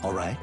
All right.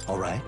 All right.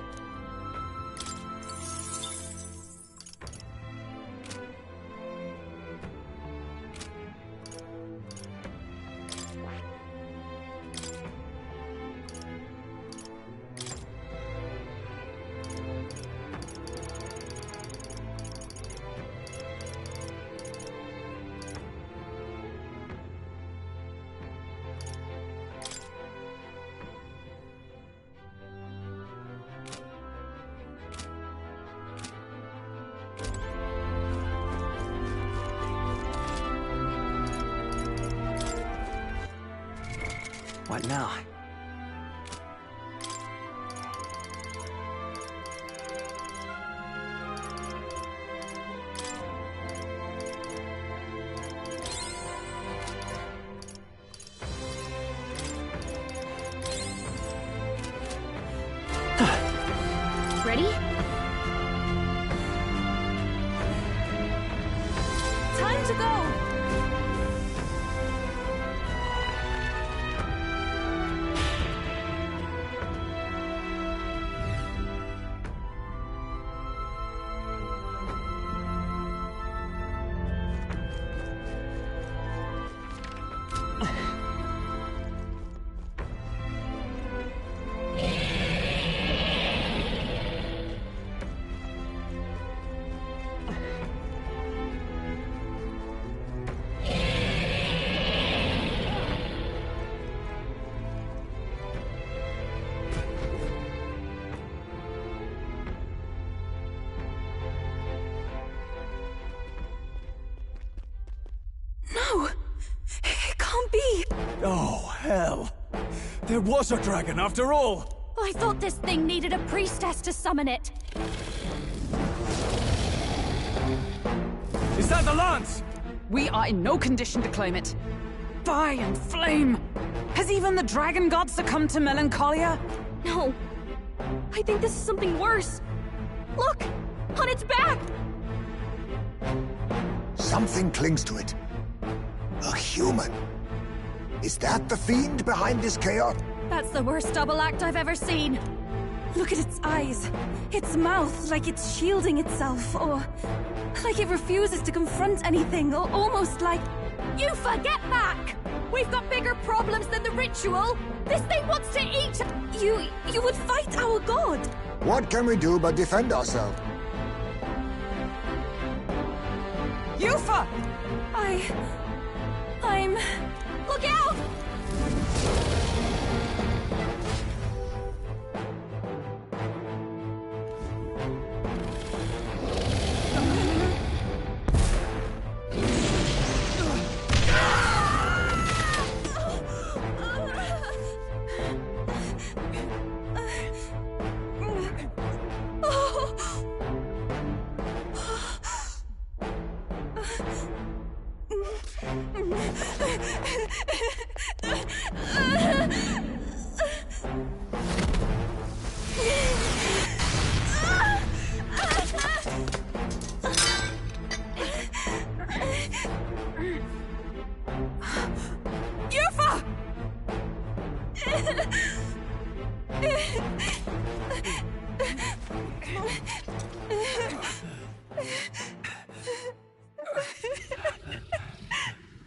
What now? Ready? Time to go! No! It can't be! Oh, hell! There was a dragon after all! I thought this thing needed a priestess to summon it. Is that the lance? We are in no condition to claim it. Fire and flame! Has even the dragon god succumbed to melancholia? No. I think this is something worse. Look! On its back! Something clings to it. A human. Is that the fiend behind this chaos? That's the worst double act I've ever seen. Look at its eyes, its mouth, like it's shielding itself, or like it refuses to confront anything, or almost like... Yufa, get back! We've got bigger problems than the ritual! This thing wants to eat... You would fight our god! What can we do but defend ourselves? Yufa! I'm... Look out!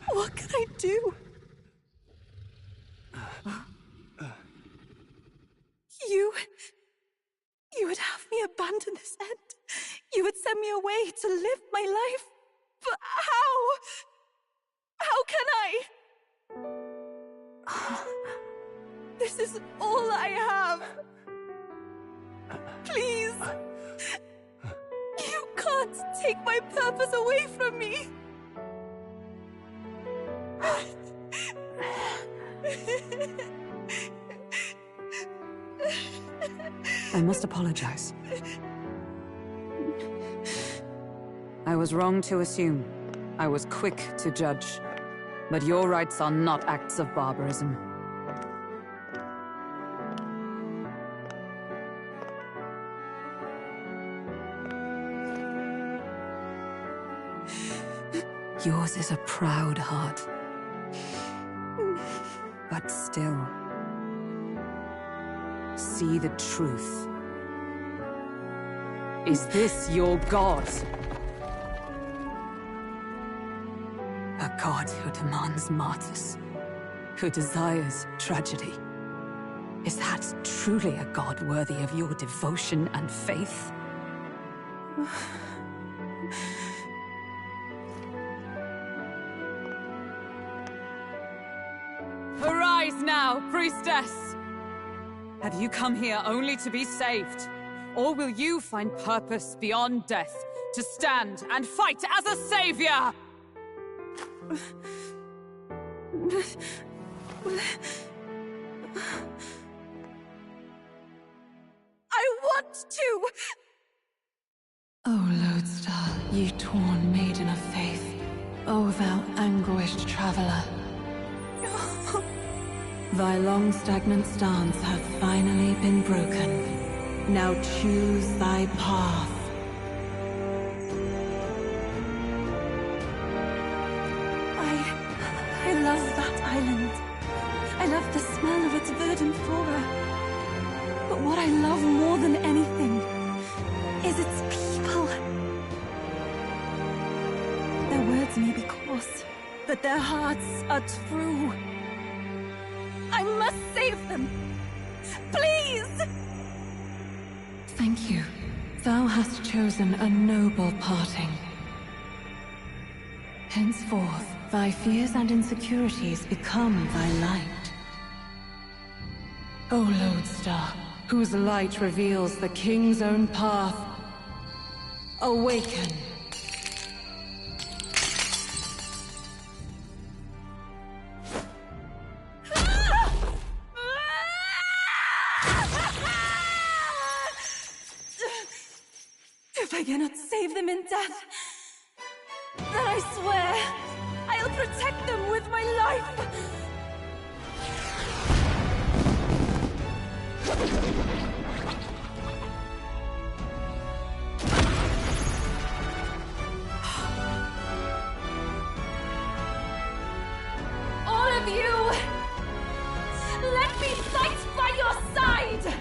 What can I do? You would have me abandon this end. You would send me away to live my life. But how? How can I? This is all I have. Please. You can't take my purpose away from me. I must apologize. I was wrong to assume. I was quick to judge. But your rites are not acts of barbarism. Yours is a proud heart. But still, see the truth. Is this your god? A god who demands martyrs, who desires tragedy. Is that truly a god worthy of your devotion and faith? Arise now, priestess! Have you come here only to be saved? Or will you find purpose beyond death, to stand and fight as a savior? I want to! O Lodestar, ye torn maiden of faith, O thou anguished traveler. Thy long stagnant stance hath finally been broken. Now choose thy path. I love that island. I love the smell of its verdant flora. But what I love more than anything is its people. Their words may be coarse, but their hearts are true. I must save them. Please! Thank you. Thou hast chosen a noble parting. Henceforth, thy fears and insecurities become thy light. O Lodestar, whose light reveals the king's own path, awaken! If I cannot save them in death, then I swear I'll protect them with my life! All of you! Let me fight by your side!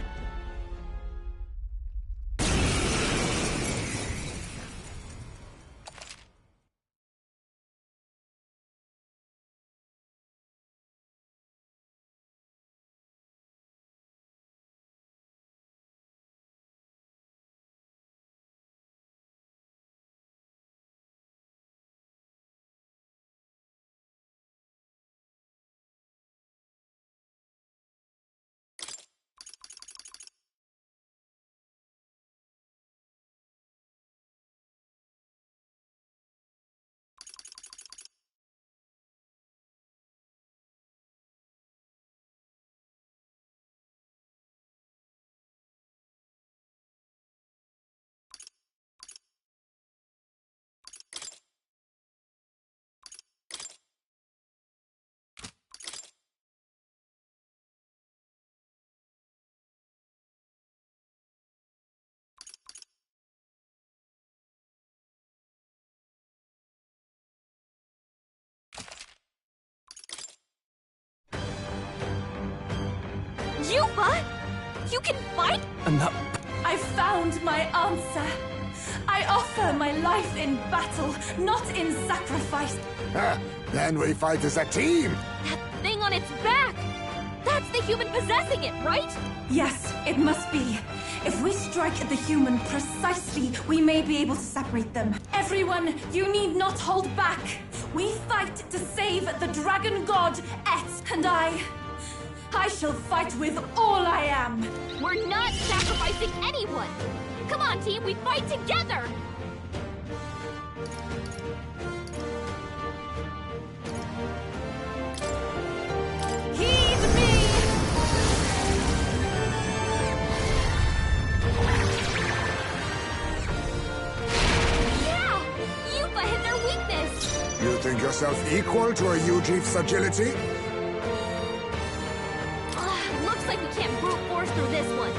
You what? You can fight? No. I found my answer. I offer my life in battle, not in sacrifice. Then we fight as a team! That thing on its back! That's the human possessing it, right? Yes, it must be. If we strike at the human precisely, we may be able to separate them. Everyone, you need not hold back. We fight to save the dragon god, Et, and I shall fight with all I am. We're not sacrificing anyone! Come on, team, we fight together! You think yourself equal to a Ujief's agility? Looks like we can't brute force through this one.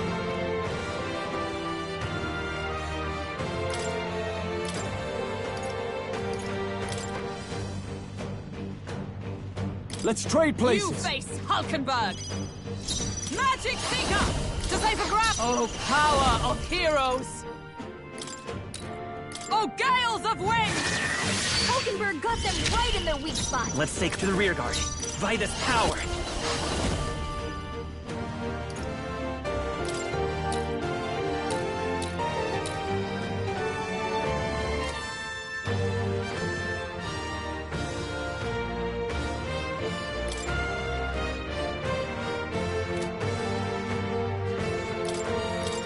Let's trade places. You face Hulkenberg! Magic Seeker! To save a grab! Oh, power of heroes! Oh, gales of wind! Hulkenberg got them right in their weak spot. Let's take to the rear guard. Vitus power!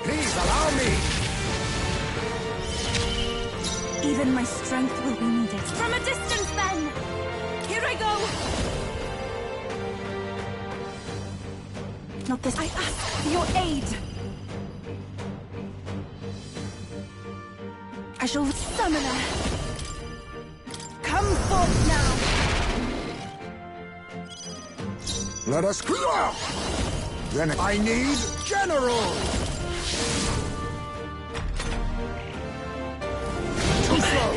Please allow me! Even my strength will be needed. From a distance, then! Here I go! Not this. I ask for your aid! I shall summon her. Come forth now! Let us clear! Then I need General! Too slow!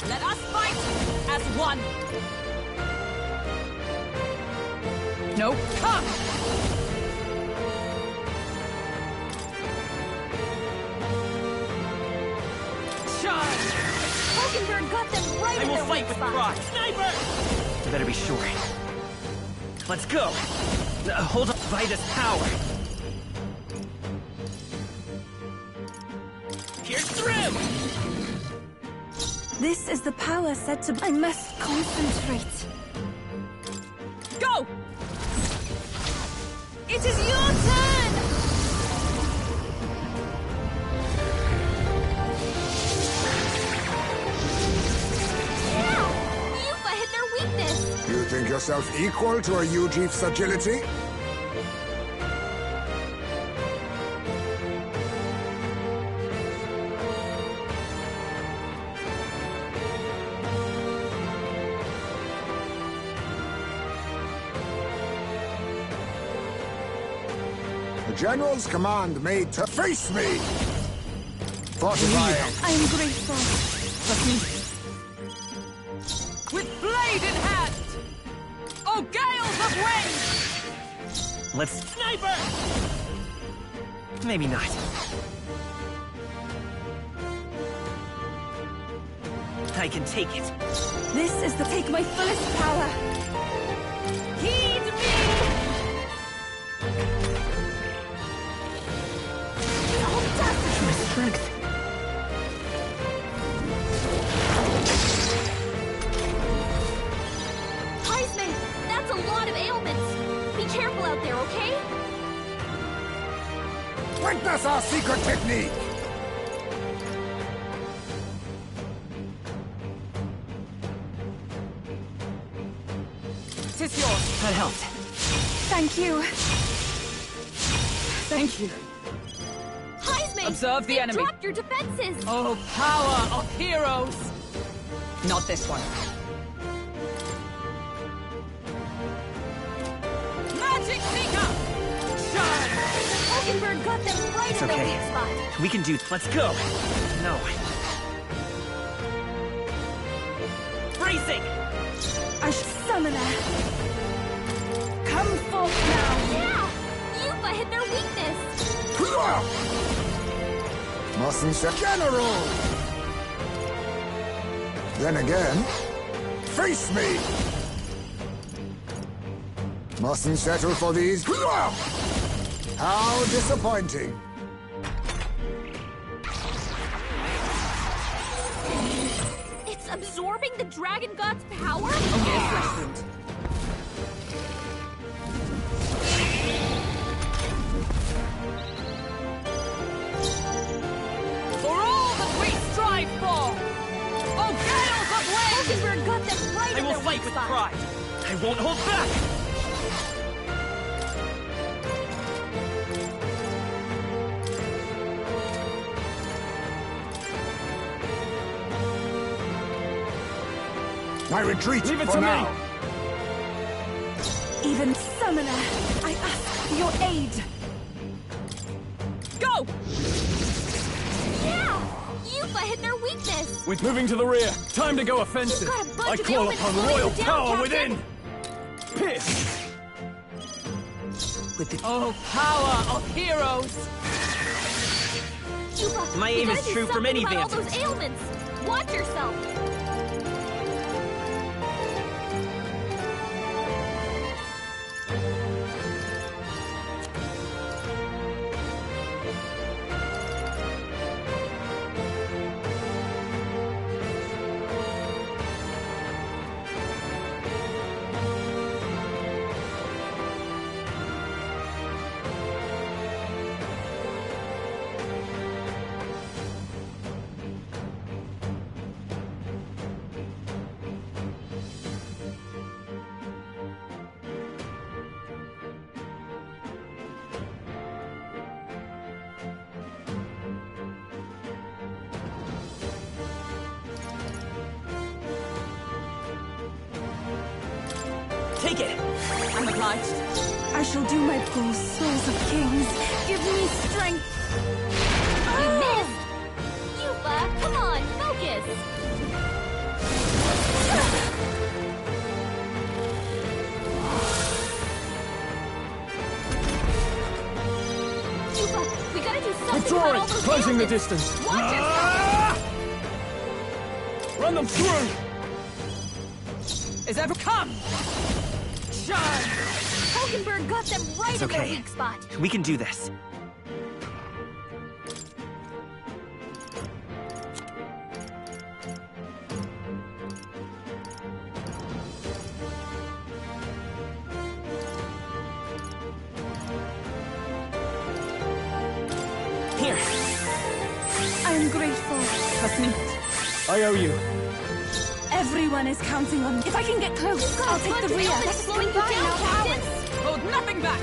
Let us fight as one! No, come! Charge! Hulkenberg got them right I in will their fight weak with spot. pride. Sniper! You better be sure. Let's go. Hold up, Vitus power. Pierce through! This is the power said to... I must concentrate. Go! It is your turn! Yeah! Yupa hit their weakness! You think yourself equal to a Ujief's agility? The General's command made to face me! Fortify! I am grateful. With blade in hand! Oh, gales of wind! Let's... Sniper! Maybe not. I can take it. This is the take my fullest power. Heed me! My strength. Heisman, that's a lot of ailments. Be careful out there, okay? Witness our secret technique! Tis yours. That helped. Thank you. Thank you. Heisman! Observe the they've enemy. dropped your defenses! Oh, power of heroes! Not this one. Magic Seeker! Charge! Hulkenberg got them right It's in their okay. weak spot. We can do... Let's go. No. Bracing! I shall summon her. Come forth now. Yeah! Yupa hit their weakness! Mustn't say General! Then again, face me! Mustn't settle for these. How disappointing! It's absorbing the Dragon God's power? Only a flesh wound. For all that we strive for! Oh, gales of wind! Hulkenberg got them right I in will their fight weak with spot. pride. I won't hold back. I retreat Leave it for to now. me! Even summoner, I ask for your aid. Go! Yeah! Yuba hit their weakness! We're moving to the rear. Time to go offensive. You've got a bunch I of call ailments upon slowing royal you down, power Captain. within! Pierce! With the... Oh, power of heroes! Yuba, My we aim gotta is do true from something any about all vantage. those ailments! Watch yourself! Take it! I'm obliged. I shall do my pull, souls of kings. Give me strength. You missed! Yuba, come on, focus! Yuba, we gotta do something about Withdrawing! all those Closing the ailments. distance. Watch yourself! Ah! Run them through! Is ever come! Charge! Hulkenberg got them right It's in their okay. weak spot. We can do this. Here. I am grateful. Kasnit. I owe you. Everyone is counting on me. If I can get close, I'll take the rear. Let's slowing you down, Captain! Hold nothing back!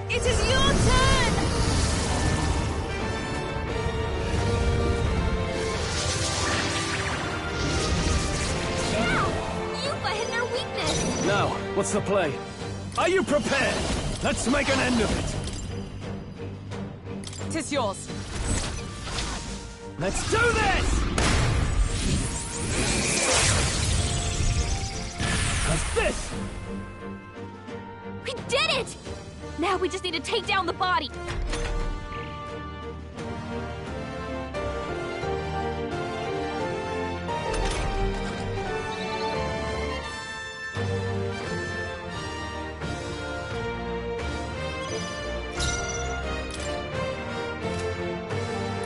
It is your turn! Yeah! Yuba hit their weakness! Now, what's the play? Are you prepared? Let's make an end of it. Tis yours. Let's do this! How's this? We did it! Now we just need to take down the body.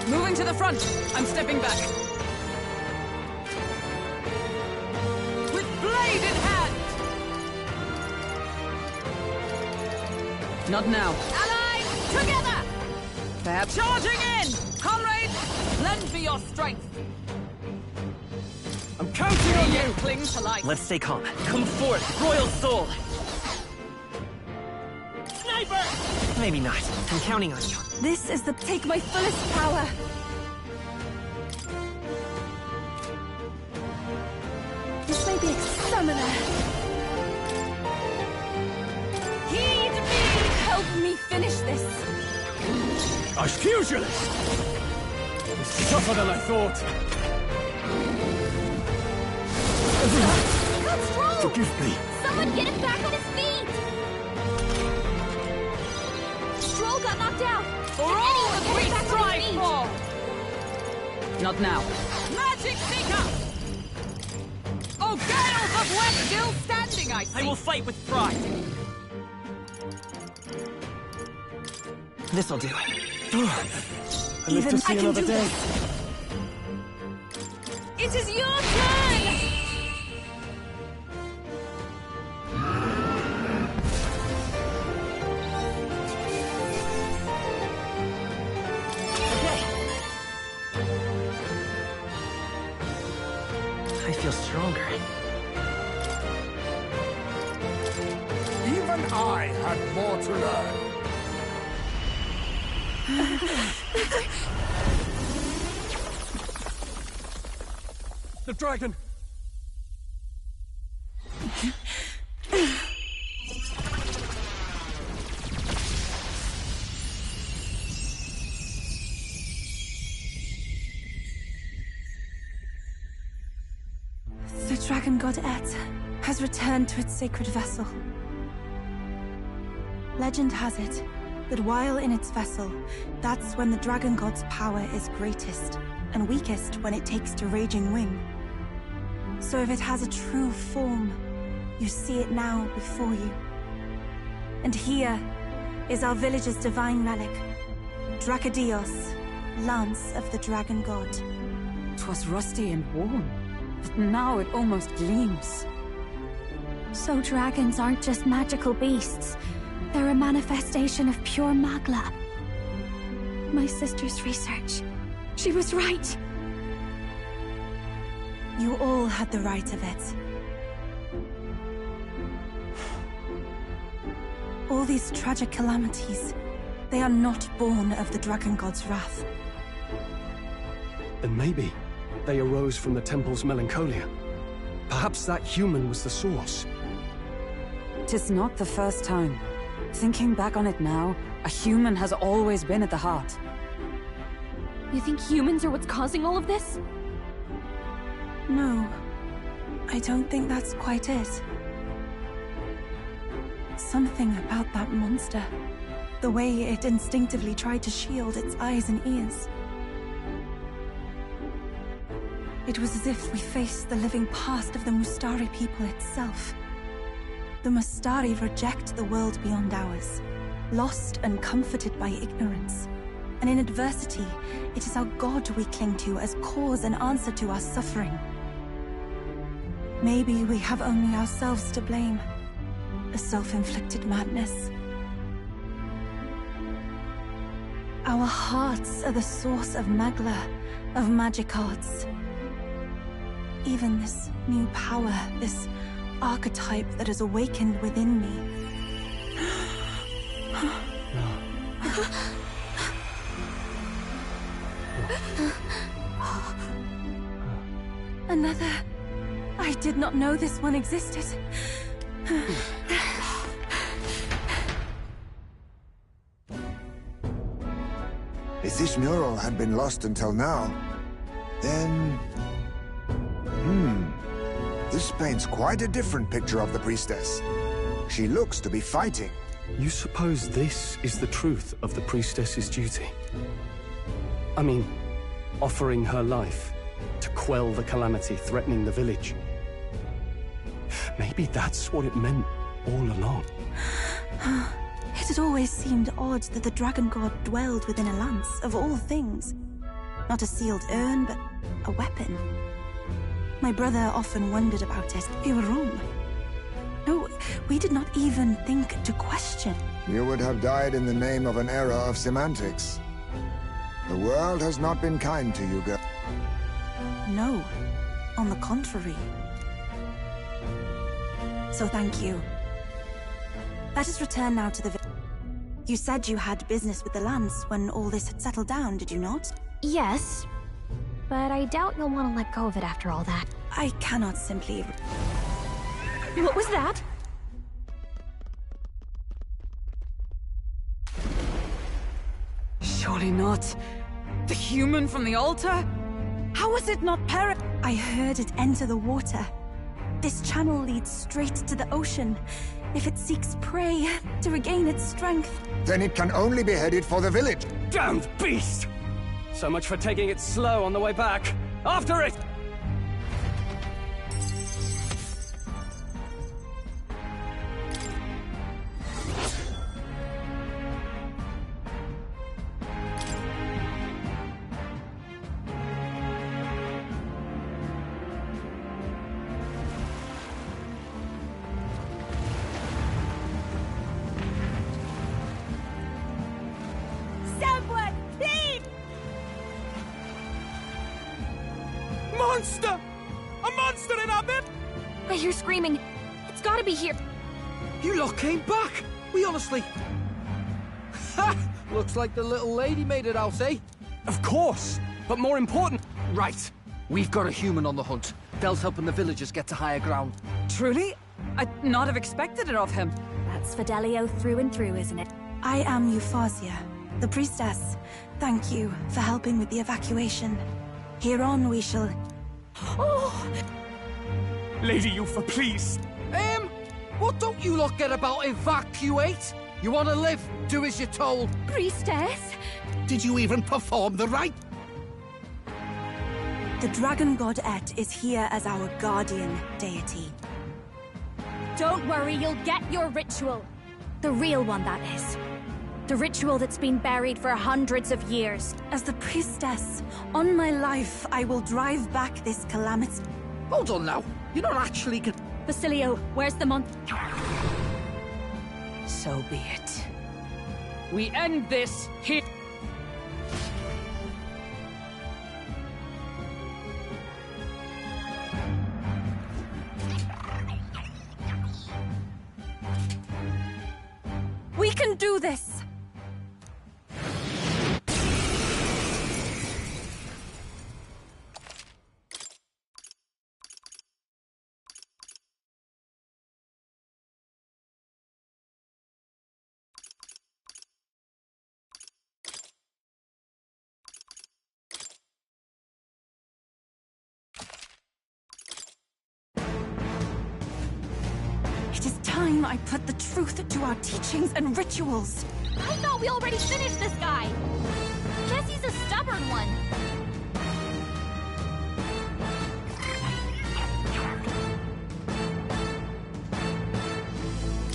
Moving to the front. I'm stepping back. With blade in hand! Not now. Allies, together! They're charging in! Comrades, lend me your strength. I'm counting on you! Cling to life. Let's stay calm. Come forth, Royal Soul! Sniper! Maybe not. I'm counting on you. This is the take my fullest power. This may be a summoner. Heed me! Help me finish this. Excuse you! It's tougher than I thought. He got strong! Forgive me. Someone get him back on his feet! Stroll got knocked out! For all Anyone that we get him back on strive his feet! for! Not now. Magic Seeker! Oh, Gales of West still standing, I see! I will fight with pride. This'll do. I live to Even see I can another do day. this. It is your turn! Okay. I feel stronger. Even I had more to learn. The dragon! dragon god Et has returned to its sacred vessel. Legend has it that while in its vessel, that's when the dragon god's power is greatest, and weakest when it takes to raging wing. So if it has a true form, you see it now before you. And here is our village's divine relic, Dracadios, Lance of the Dragon God. 'Twas rusty and worn, but now it almost gleams. So dragons aren't just magical beasts. They're a manifestation of pure Magla. My sister's research. She was right. You all had the right of it. All these tragic calamities, they are not born of the Dragon God's wrath. Then maybe they arose from the temple's melancholia. Perhaps that human was the source. 'Tis not the first time. Thinking back on it now, a human has always been at the heart. You think humans are what's causing all of this? No, I don't think that's quite it. Something about that monster. The way it instinctively tried to shield its eyes and ears. It was as if we faced the living past of the Mustari people itself. The Mustari reject the world beyond ours, lost and comforted by ignorance. And in adversity, it is our God we cling to as cause and answer to our suffering. Maybe we have only ourselves to blame. A self-inflicted madness. Our hearts are the source of Magla, of magic arts. Even this new power, this archetype that has awakened within me. Another... I did not know this one existed. If this mural had been lost until now, then... This paints quite a different picture of the priestess. She looks to be fighting. You suppose this is the truth of the priestess's duty? I mean, offering her life to quell the calamity threatening the village. Maybe that's what it meant all along. It had always seemed odd that the dragon god dwelled within a lance, of all things. Not a sealed urn, but a weapon. My brother often wondered about it. We were wrong. No, we did not even think to question. You would have died in the name of an error of semantics. The world has not been kind to you, girl. No, on the contrary. So thank you. Let us return now to the village. You said you had business with the lance when all this had settled down, did you not? Yes, but I doubt you'll want to let go of it after all that. I cannot simply... What was that? Surely not. The human from the altar? How was it not perished? I heard it enter the water. This channel leads straight to the ocean. If it seeks prey, to regain its strength. Then it can only be headed for the village. Damned beast! So much for taking it slow on the way back. After it! Someone, please! Monster! A monster in our bed! I hear screaming. It's gotta be here. You lot came back! We honestly... Ha! Looks like the little lady made it out, eh? Of course! But more important... Right. We've got a human on the hunt. Del's helping the villagers get to higher ground. Truly? I'd not have expected it of him. That's Fidelio through and through, isn't it? I am Euphausia, the priestess. Thank you for helping with the evacuation. Hereon we shall... Oh! Lady Yufa, please. What don't you lot get about evacuate? You want to live? Do as you're told. Priestess? Did you even perform the rite? The dragon god Et is here as our guardian deity. Don't worry, you'll get your ritual. The real one, that is. The ritual that's been buried for hundreds of years. As the priestess, on my life, I will drive back this calamity. Hold on now. You're not actually gonna... Basilio, where's the month? So be it. We end this here. We can do this! It is time I put the truth to our teachings and rituals. I thought we already finished this guy. Guess he's a stubborn one.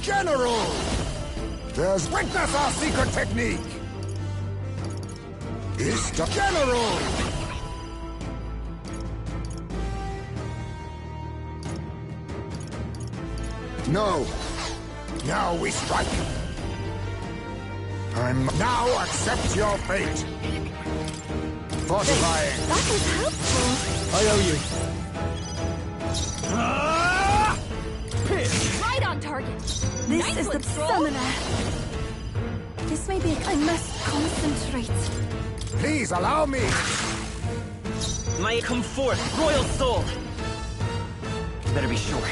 General! There's witness our secret technique! Is the General! No! Now we strike! Now accept your fate! Fortifying! That was helpful. I owe you. Right on target. This Nice is one, the Troll. summoner. This may be... I must concentrate. Please allow me! May it come forth, royal soul! Better be sure.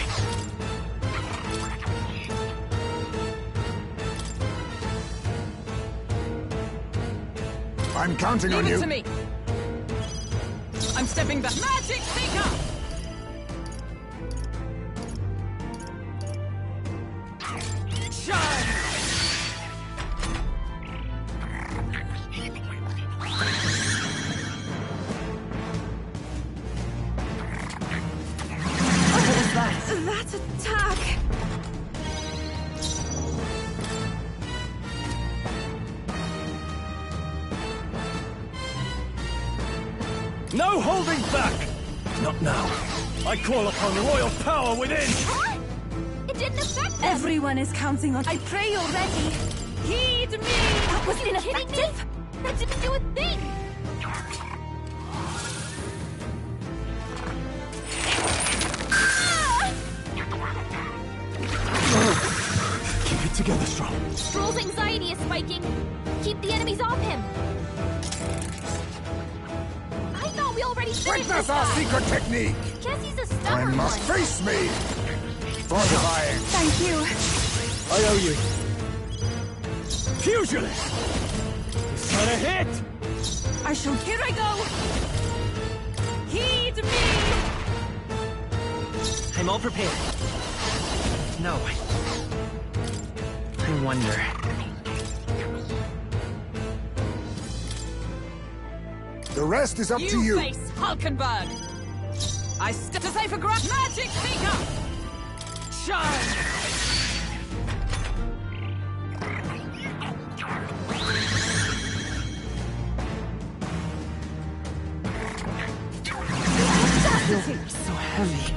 I'm counting on Leave you! it to me. I'm stepping back. Magic Seeker! Shine! What was that? That attack! No holding back! Not now. I call upon royal power within! Huh? It didn't affect them. Everyone is counting on... I pray you're ready. Heed me! That was Kidding me? ineffective. That didn't do a thing! Keep it together, Strong. Stroll's anxiety is spiking. Keep the enemies off him. I thought we already finished Witness this our guy. secret technique! Guess he's a I stubborn must one. face me! Fortifying! Thank you. I owe you. Pugilist! Is that a hit? I shall... Here I go! Heed me! I'm all prepared. No. I wonder. The rest is up to you! face Hulkenberg! I step to say for grab Magic Seeker! Shine! So heavy.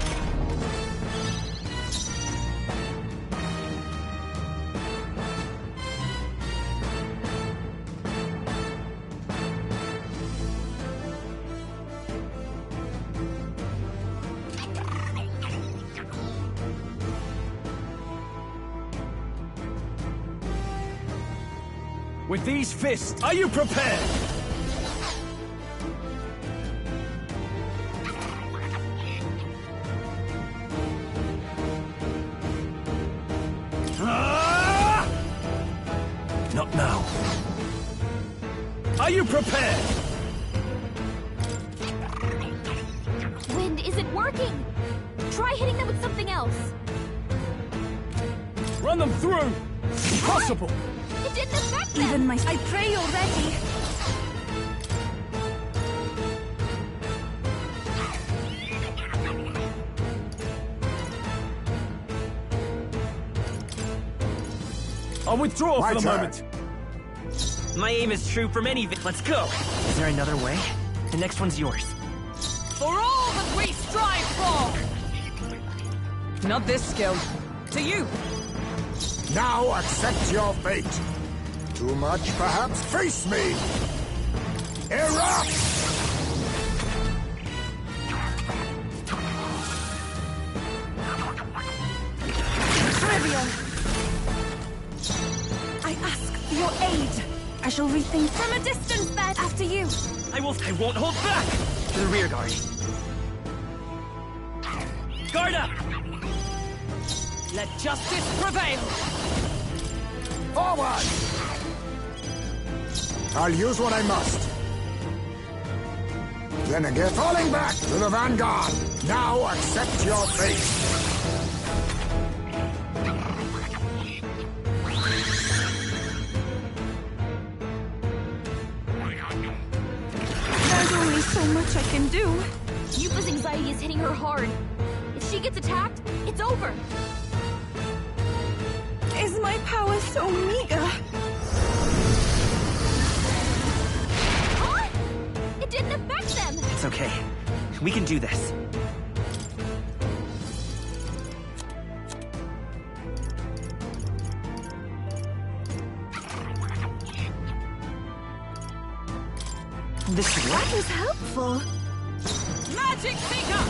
With these fists, are you prepared? Not now. Are you prepared? Wind isn't working. Try hitting them with something else. Run them through! Impossible! It didn't affect them! Even my... I pray you're ready. I'll withdraw My for the turn. moment. My aim is true from any Let's go! Is there another way? The next one's yours. For all that we strive for! Not this skill. To you! Now accept your fate. Too much, perhaps? Face me! Erupt! Trivial. I ask for your aid. I shall rethink from a distance then. After you. I won't hold back! To the rear guard. Guard up! Let justice prevail! Forward! I'll use what I must. Then again, falling back to the vanguard. Now accept your fate. There's only so much I can do. Yupa's anxiety is hitting her hard. If she gets attacked, it's over. Is my power so meager? Huh? It didn't affect them! It's okay. We can do this. This should work. That was helpful. Magic Seeker!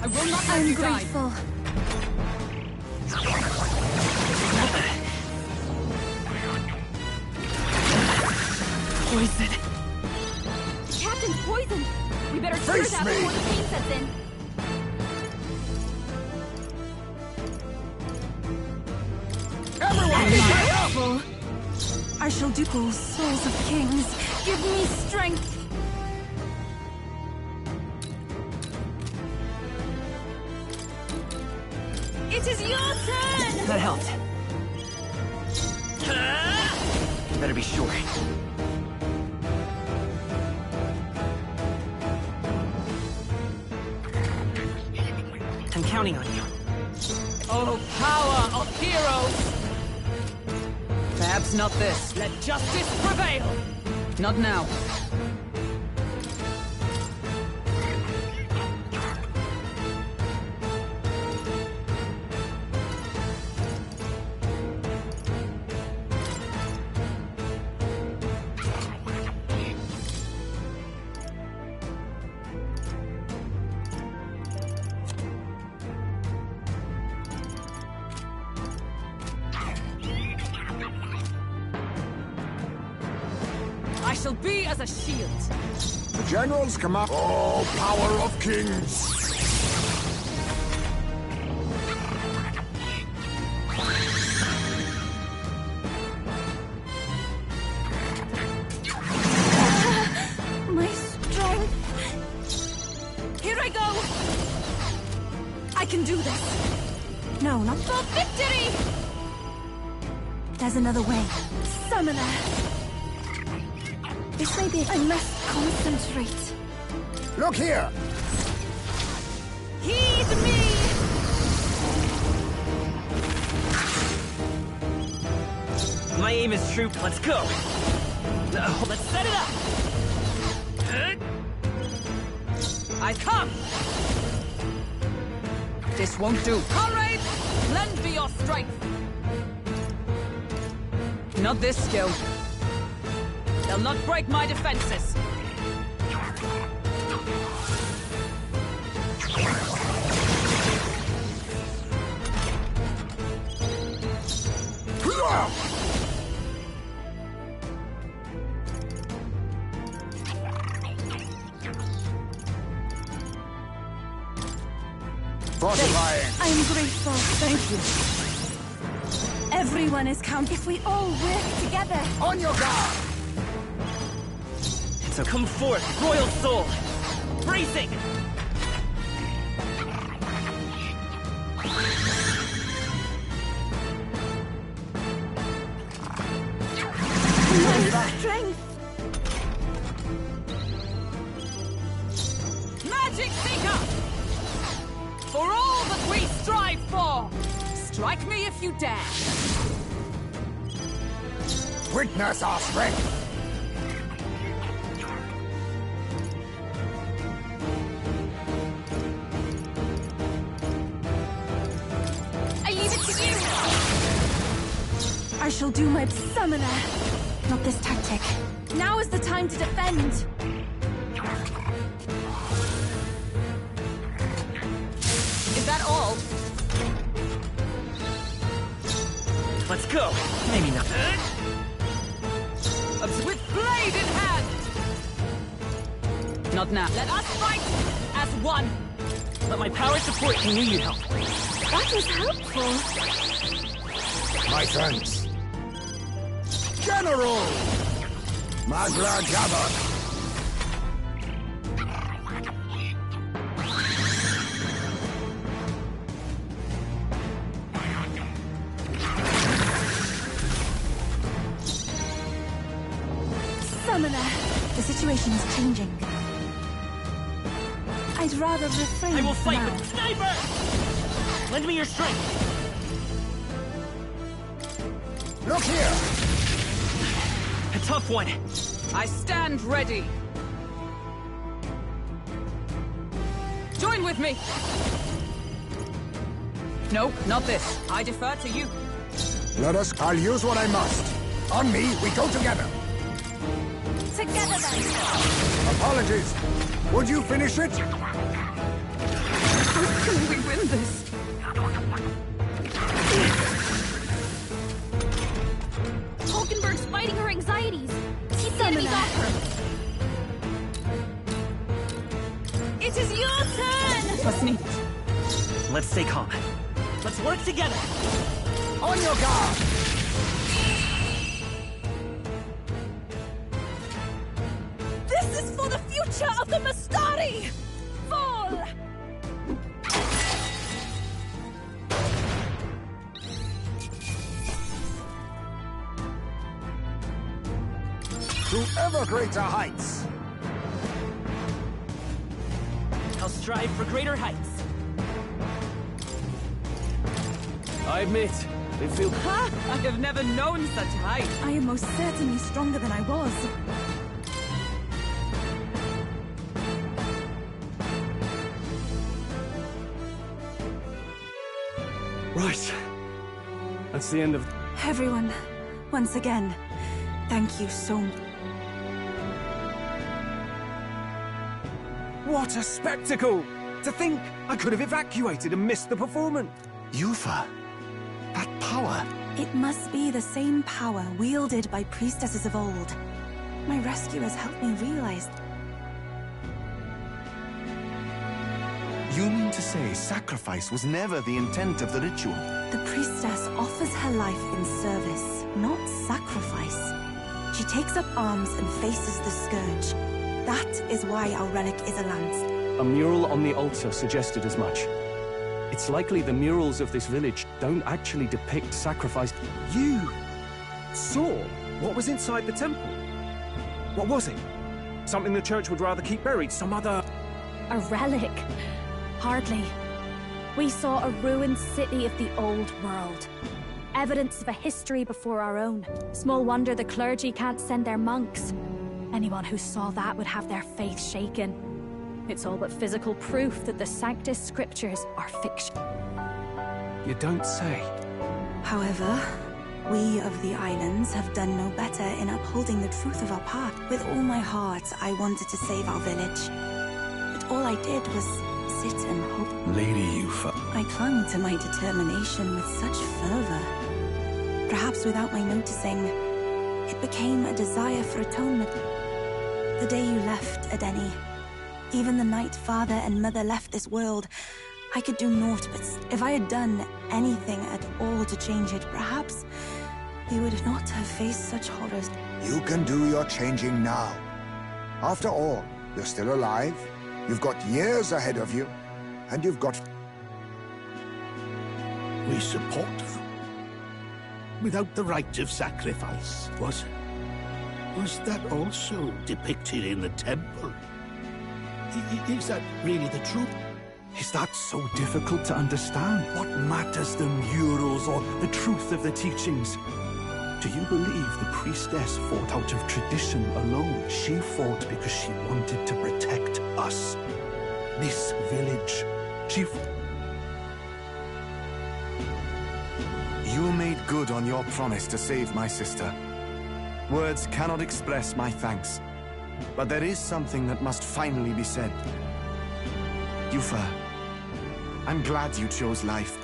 I will not let I'm you die. grateful. Poison. The captain's poisoned. We better clear Face that me. before the pain sets in. Everyone, be careful! I shall do all souls of kings. Give me strength. It is your turn! That helped. Better be sure. I'm counting on you. Oh, power of heroes! Perhaps not this. Let justice prevail! Not now. I shall be as a shield. The generals come up. Oh, power of kings! My strength. Here I go. I can do this. No, not for victory. There's another way. Summoner. This may be... I must concentrate. Look here! Heed me! My aim is true. Let's go. Let's set it up. I come! This won't do. Comrades, lend me your strength! Not this skill. They'll not break my defenses. Fortifying. I'm grateful. Thank you. Everyone is counted. If we all work together. On your guard! So come forth, royal soul! Bracing! Strength! Magic Seeker! For all that we strive for! Strike me if you dare! Witness our strength! I leave it to you! I shall do my summoner. Not this tactic. Now is the time to defend. Is that all? Let's go. Maybe not. With blade in hand! Not now. Let us fight as one! Let my power support continue you help. That was helpful. My friends. General! Magla Jabba! Summoner, the situation is changing. I'd rather refrain. I will for fight now. with sniper! Lend me your strength. Look here! A tough one. I stand ready. Join with me! No, not this. I defer to you. Let us... I'll use what I must. On me, we go together. Together then. Apologies. Would you finish it? How can we win this? Hulkenberg's fighting her anxieties. Keep the enemies off her. It is your turn! Must need it. Let's stay calm. Let's work together. On your guard! This is for the future of the Mastari! Fall! To ever greater heights! I'll strive for greater heights. I admit, it feels... Ha! I have never known such height. I am most certainly stronger than I was. Right. That's the end of... Everyone, once again, thank you so much. What a spectacle! To think I could have evacuated and missed the performance. Yufa, that power. It must be the same power wielded by priestesses of old. My rescuers helped me realize. You mean to say sacrifice was never the intent of the ritual? The priestess offers her life in service, not sacrifice. She takes up arms and faces the scourge. That is why our relic is a lance. A mural on the altar suggested as much. It's likely the murals of this village don't actually depict sacrifice. You saw what was inside the temple? What was it? Something the church would rather keep buried? Some other... A relic? Hardly. We saw a ruined city of the old world. Evidence of a history before our own. Small wonder the clergy can't send their monks. Anyone who saw that would have their faith shaken. It's all but physical proof that the Sanctus Scriptures are fiction. You don't say. However, we of the islands have done no better in upholding the truth of our path. With all my heart, I wanted to save our village. But all I did was sit and hope. Lady Yufa. I clung to my determination with such fervor. Perhaps without my noticing, it became a desire for atonement. The day you left, Adeni, even the night father and mother left this world, I could do naught but... If I had done anything at all to change it, perhaps we would not have faced such horrors. You can do your changing now. After all, you're still alive, you've got years ahead of you, and you've got... We support them. Without the rite of sacrifice. What? Was that also depicted in the temple? Is that really the truth? Is that so difficult to understand? What matters the murals or the truth of the teachings? Do you believe the priestess fought out of tradition alone? She fought because she wanted to protect us. This village. You made good on your promise to save my sister. Words cannot express my thanks. But there is something that must finally be said. Yufa, I'm glad you chose life.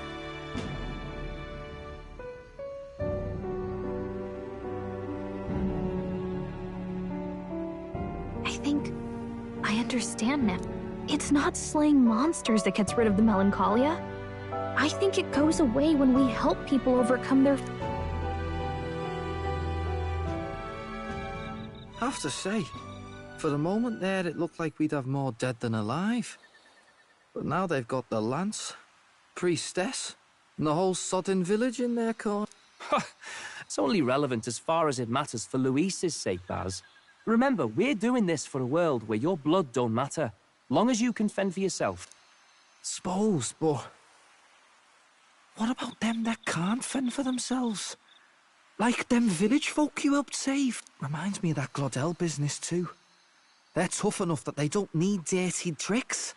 I think I understand now. It's not slaying monsters that gets rid of the melancholia. I think it goes away when we help people overcome their... Have to say, for the moment there, it looked like we'd have more dead than alive. But now they've got the lance, priestess, and the whole sodden village in their corner. It's only relevant as far as it matters for Luis's sake, Baz. Remember, we're doing this for a world where your blood don't matter, long as you can fend for yourself. Suppose, but... what about them that can't fend for themselves? Like them village folk you helped save. Reminds me of that Glodell business too. They're tough enough that they don't need dirty tricks.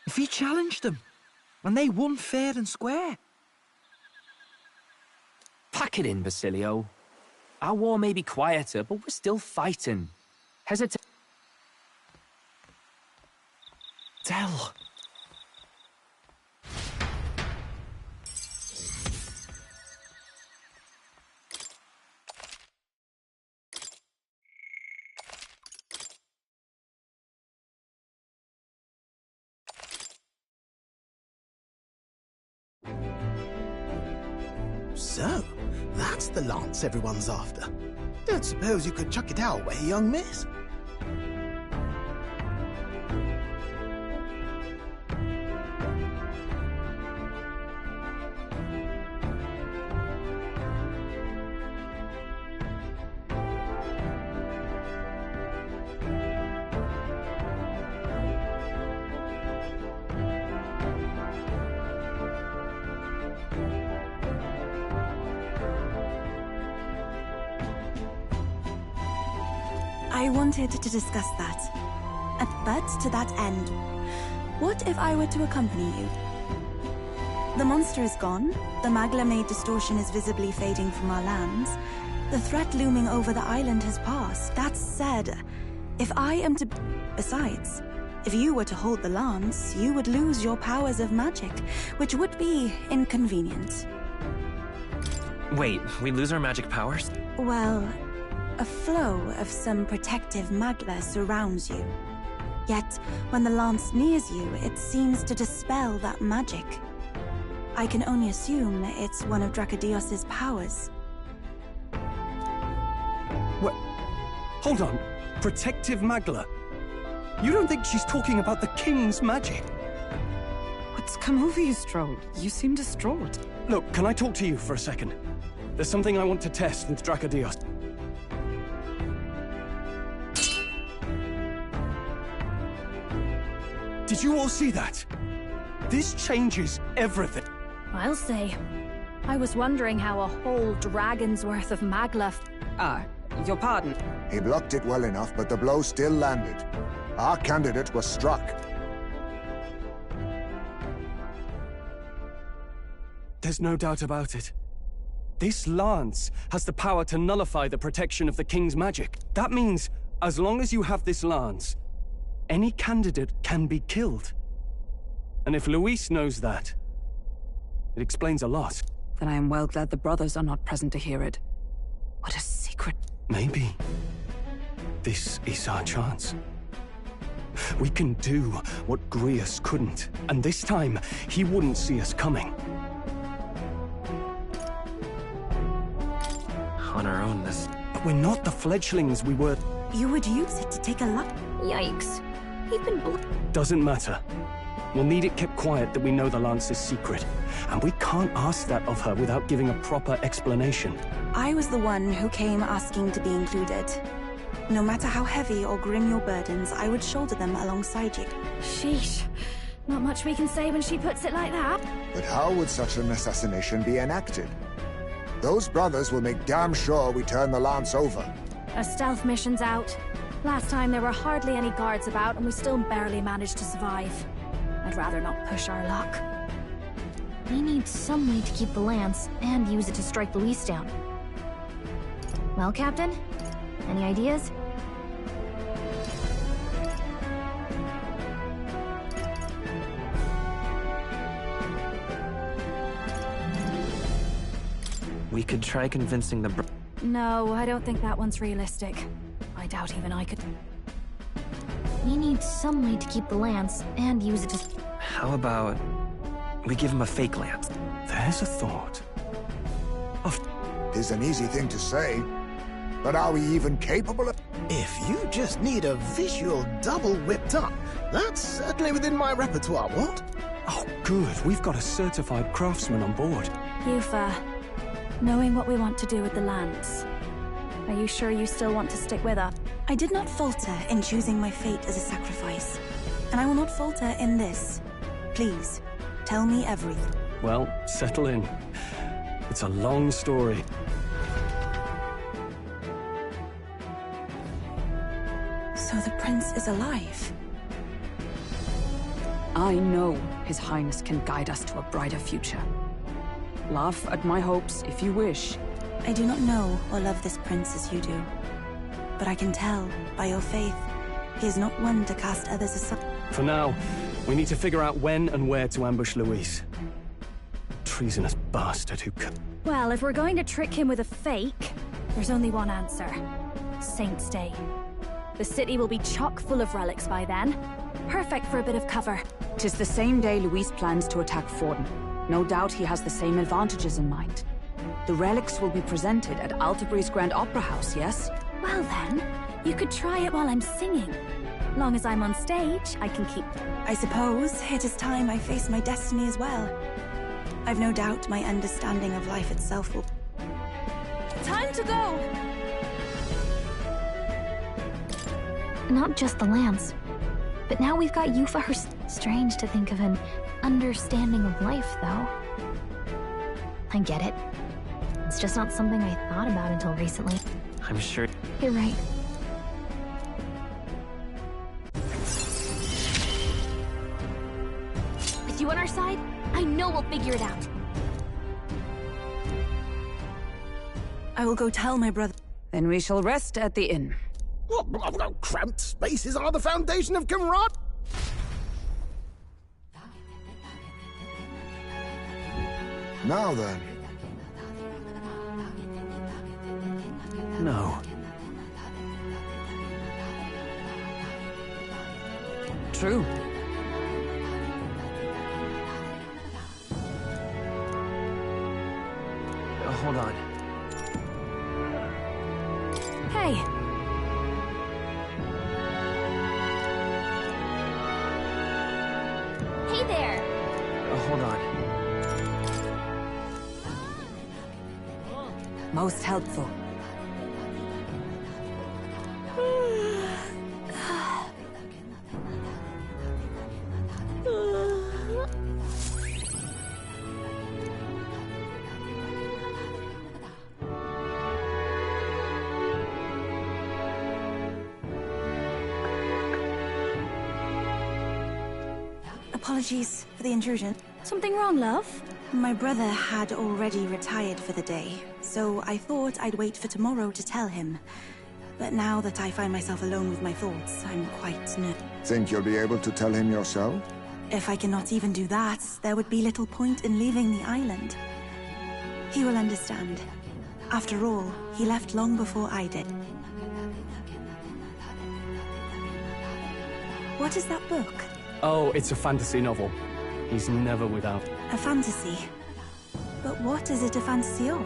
If he challenged them, and they won fair and square. Pack it in, Basilio. Our war may be quieter, but we're still fighting. Hesitate. Dell. So, that's the lance everyone's after. Don't suppose you could chuck it our way, young miss? I wanted to discuss that. But to that end, what if I were to accompany you? The monster is gone, the Magla-made distortion is visibly fading from our lands, the threat looming over the island has passed. That said, if I am to... Besides, if you were to hold the lance, you would lose your powers of magic, which would be inconvenient. Wait, we lose our magic powers? Well, a flow of some protective Magla surrounds you. Yet, when the lance nears you, it seems to dispel that magic. I can only assume it's one of Dracodios's powers. What? Hold on. Protective Magla? You don't think she's talking about the king's magic? What's come over you, Stroll? You seem distraught. Look, can I talk to you for a second? There's something I want to test with Dracodios. Did you all see that? This changes everything. I'll say. I was wondering how a whole dragon's worth of Magla... Your pardon. He blocked it well enough, but the blow still landed. Our candidate was struck. There's no doubt about it. This lance has the power to nullify the protection of the king's magic. That means, as long as you have this lance, any candidate can be killed. And if Luis knows that, it explains a lot. Then I am well glad the brothers are not present to hear it. What a secret. Maybe this is our chance. We can do what Grius couldn't, and this time, he wouldn't see us coming. On our own, this... But we're not the fledglings we were. You would use it to take a lot. Yikes. Even... Doesn't matter. We'll need it kept quiet that we know the lance is secret. And we can't ask that of her without giving a proper explanation. I was the one who came asking to be included. No matter how heavy or grim your burdens, I would shoulder them alongside you. Sheesh. Not much we can say when she puts it like that. But how would such an assassination be enacted? Those brothers will make damn sure we turn the lance over. A stealth mission's out. Last time there were hardly any guards about and we still barely managed to survive. I'd rather not push our luck. We need some way to keep the lance and use it to strike Luis down. Well, Captain? Any ideas? We could try convincing the No, I don't think that one's realistic. I doubt even I could... We need some way to keep the lance and use it to... How about we give him a fake lance? There's a thought. Tis an easy thing to say, but are we even capable of... If you just need a visual double whipped up, that's certainly within my repertoire, what? Oh, good. We've got a certified craftsman on board. Yufa, knowing what we want to do with the lance, are you sure you still want to stick with us? I did not falter in choosing my fate as a sacrifice, and I will not falter in this. Please, tell me everything. Well, settle in. It's a long story. So the prince is alive? I know His Highness can guide us to a brighter future. Laugh at my hopes if you wish. I do not know or love this prince as you do. But I can tell, by your faith, he is not one to cast others aside. For now, we need to figure out when and where to ambush Luis. Treasonous bastard who could... Well, if we're going to trick him with a fake, there's only one answer. Saint's Day. The city will be chock full of relics by then. Perfect for a bit of cover. 'Tis the same day Luis plans to attack Forden. No doubt he has the same advantages in mind. The relics will be presented at Altabri's Grand Opera House, yes? Well then, you could try it while I'm singing. Long as I'm on stage, I can keep... I suppose it is time I face my destiny as well. I've no doubt my understanding of life itself will... Time to go! Not just the lance, but now we've got Yufa her... Strange to think of an understanding of life, though. I get it. It's just not something I thought about until recently. I'm sure... You're right. With you on our side, I know we'll figure it out. I will go tell my brother. Then we shall rest at the inn. What? Cramped spaces are the foundation of camaraderie. Now then. No. True. Hold on. Hey. Hey there! Hold on. Most helpful. Apologies for the intrusion. Something wrong, love? My brother had already retired for the day, so I thought I'd wait for tomorrow to tell him. But now that I find myself alone with my thoughts, I'm quite nervous. Think you'll be able to tell him yourself? If I cannot even do that, there would be little point in leaving the island. He will understand. After all, he left long before I did. What is that book? Oh, it's a fantasy novel. He's never without. A fantasy? But what is it a fantasy of?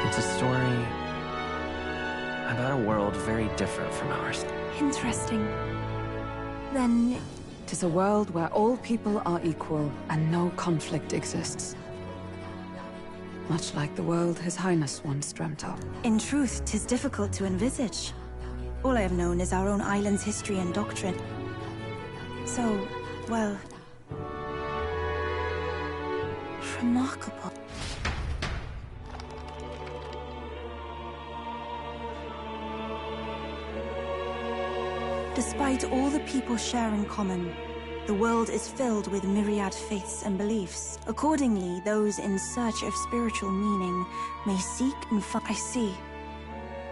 It's a story about a world very different from ours. Interesting. Then, 'Tis a world where all people are equal and no conflict exists. Much like the world His Highness once dreamt of. In truth, 'tis difficult to envisage. All I have known is our own island's history and doctrine. So, well... remarkable. Despite all the people share in common, the world is filled with myriad faiths and beliefs. Accordingly, those in search of spiritual meaning may seek and find. I see.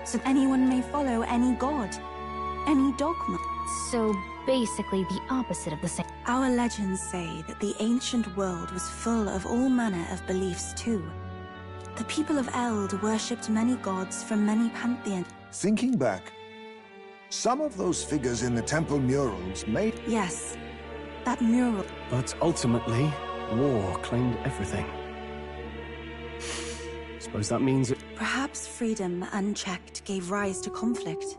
So anyone may follow any god, any dogma. So basically the opposite of the same. Our legends say that the ancient world was full of all manner of beliefs too. The people of Eld worshipped many gods from many pantheons. Thinking back, some of those figures in the temple murals may... Yes, that mural. But ultimately, war claimed everything. Suppose that means it... Perhaps freedom, unchecked, gave rise to conflict.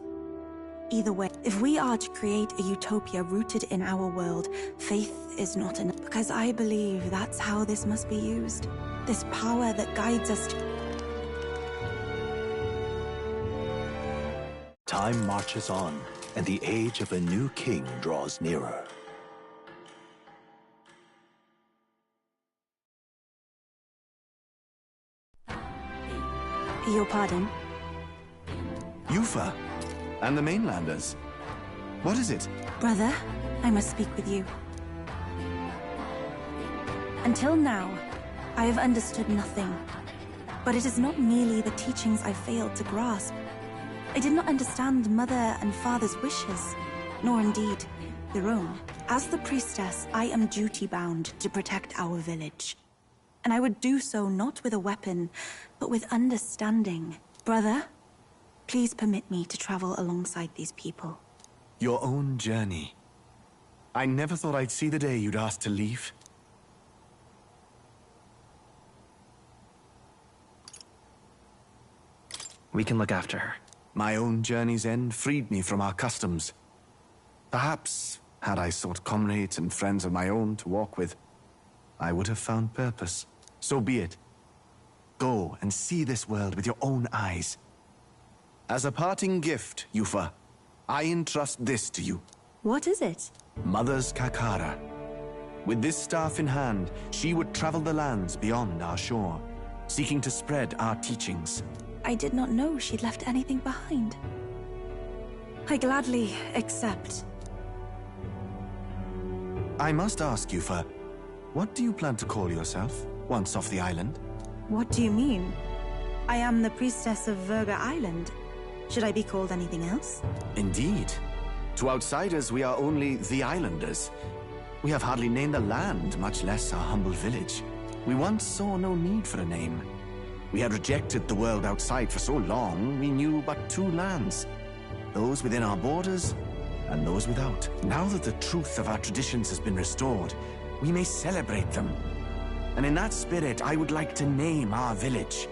Either way, if we are to create a utopia rooted in our world, faith is not enough. Because I believe that's how this must be used. This power that guides us to... Time marches on, and the age of a new king draws nearer. Your pardon? Yufa, and the mainlanders. What is it? Brother, I must speak with you. Until now, I have understood nothing. But it is not merely the teachings I failed to grasp. I did not understand Mother and Father's wishes, nor indeed their own. As the priestess, I am duty-bound to protect our village. And I would do so not with a weapon, but with understanding. Brother, please permit me to travel alongside these people. Your own journey. I never thought I'd see the day you'd ask to leave. We can look after her. My own journey's end freed me from our customs. Perhaps, had I sought comrades and friends of my own to walk with, I would have found purpose. So be it. Go and see this world with your own eyes. As a parting gift, Yufa, I entrust this to you. What is it? Mother's Kakara. With this staff in hand, she would travel the lands beyond our shore, seeking to spread our teachings. I did not know she'd left anything behind. I gladly accept. I must ask, Yufa, what do you plan to call yourself, once off the island? What do you mean? I am the priestess of Verga Island. Should I be called anything else? Indeed. To outsiders, we are only the islanders. We have hardly named the land, much less our humble village. We once saw no need for a name. We had rejected the world outside for so long, we knew but two lands. Those within our borders, and those without. Now that the truth of our traditions has been restored, we may celebrate them. And in that spirit, I would like to name our village.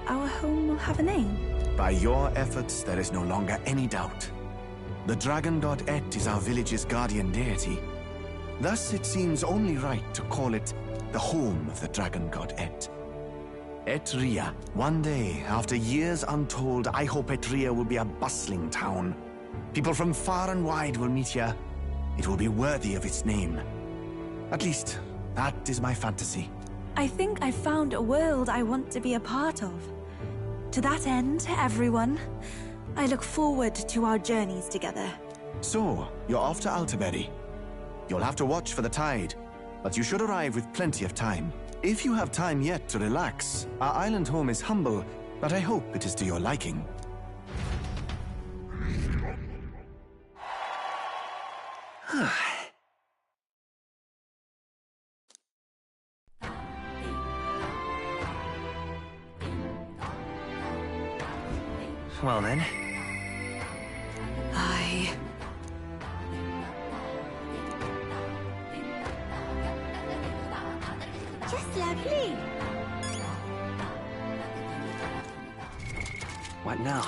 Our home will have a name? By your efforts, there is no longer any doubt. The dragon god Et is our village's guardian deity. Thus, it seems only right to call it the home of the dragon god Et. Etria. One day, after years untold, I hope Etria will be a bustling town. People from far and wide will meet here. It will be worthy of its name. At least, that is my fantasy. I think I've found a world I want to be a part of. To that end, everyone, I look forward to our journeys together. So, you're off to Altaberry. You'll have to watch for the tide, but you should arrive with plenty of time. If you have time yet to relax, our island home is humble, but I hope it is to your liking. Well then. Just lovely. What now?